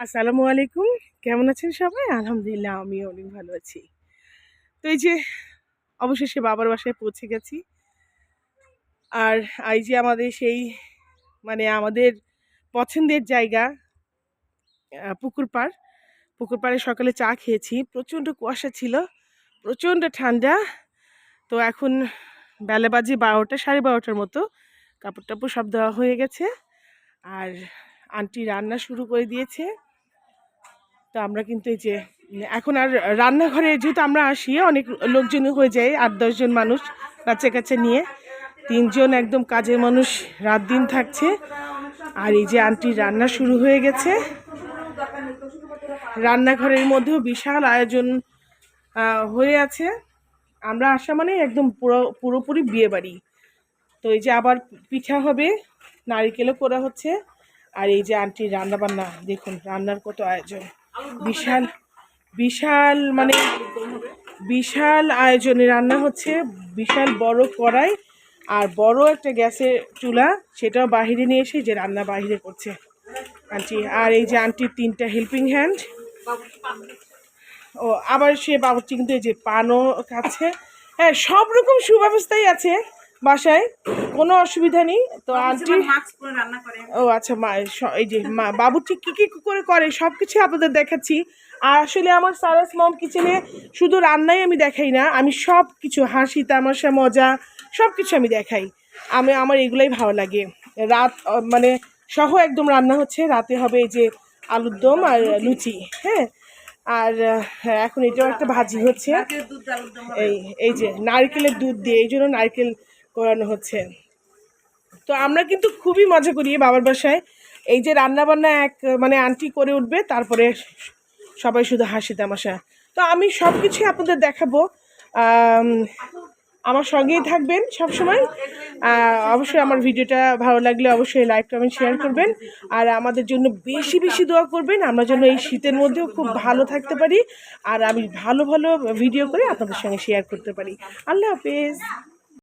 আসসালামু আলাইকুম। কেমন আছেন সবাই? আলহামদুলিল্লাহ আমিও অনেক ভালো আছি। তো এই যে অবশেষে বাবার বাসায় পৌঁছে গেছি। আর এই যে আমাদের সেই আমাদের পছন্দের জায়গা পুকুর পাড়। পুকুর পাড়ে সকালে চা খেয়েছি। প্রচণ্ড কুয়াশা ছিল, প্রচণ্ড ঠান্ডা। তো এখন বেলা বাজে ১২টা ১২:৩০টার মতো। কাপড়-টাপড় সব দেওয়া হয়ে গেছে। আর আন্টি রান্না শুরু করে দিয়েছে। তো আমরা কিন্তু এই যে এখন আর রান্নাঘরে যেহেতু আমরা আসি অনেক লোকজনই হয়ে যায় ৮-১০ জন মানুষ বাচ্চা কাচ্চা নিয়ে। ৩ জন একদম কাজের মানুষ রাত দিন থাকছে। আর এই যে আন্টির রান্না শুরু হয়ে গেছে। রান্নাঘরের মধ্যেও বিশাল আয়োজন হয়ে আছে। আমরা আসা মানে একদম পুরোপুরি বিয়ে বাড়ি। তো এই যে আবার পিঠা হবে, নারিকেলও করা হচ্ছে। আর এই যে আন্টির রান্না বান্না দেখুন, রান্নার কত আয়োজন। বিশাল বিশাল বিশাল আয়োজনে রান্না হচ্ছে। বিশাল বড় কড়াই আর বড় একটা গ্যাসের চুলা, সেটাও বাহিরে নিয়ে এসে যে রান্না বাহিরে করছে আন্টি। আর এই যে আন্টির 3টা হেল্পিং হ্যান্ড। ও আবার সে বাবুর্চি কিন্তু এই যে পানও খাচ্ছে। হ্যাঁ, সব রকম সুব্যবস্থাই আছে বাসায়, কোনো অসুবিধা নেই। তো আন্টি ও আচ্ছা, এই যে বাবুর্চি কী করে সব কিছু আপনাদের দেখাচ্ছি। আর আসলে আমার সারাস মম কিচেনে শুধু রান্নাই আমি দেখাই না, আমি সব কিছু হাসি তামাশা মজা সব কিছু আমি দেখাই। আমার এগুলোই ভালো লাগে। রাত সহ একদম রান্না হচ্ছে। রাতে হবে এই যে আলুর দম আর লুচি। হ্যাঁ, আর হ্যাঁ, এখন এটাও একটা ভাজি হচ্ছে। এই যে নারকেলের দুধ দিয়ে, এই জন্য নারকেল করানো হচ্ছে। তো আমরা কিন্তু খুবই মজা করি বাবার বাসায়। এই যে রান্না বান্না আন্টি করে উঠবে, তারপরে সবাই শুধু হাসি তামাশা। তো আমি সব কিছুই আপনাদের দেখাবো। আমার সঙ্গেই থাকবেন সবসময়। অবশ্যই আমার ভিডিওটা ভালো লাগলে অবশ্যই লাইক কমেন্ট শেয়ার করবেন। আর আমাদের জন্য বেশি বেশি দোয়া করবেন, আমরা যেন এই শীতের মধ্যেও খুব ভালো থাকতে পারি। আর আমি ভালো ভালো ভিডিও করে আপনাদের সঙ্গে শেয়ার করতে পারি। আল্লাহ হাফেজ।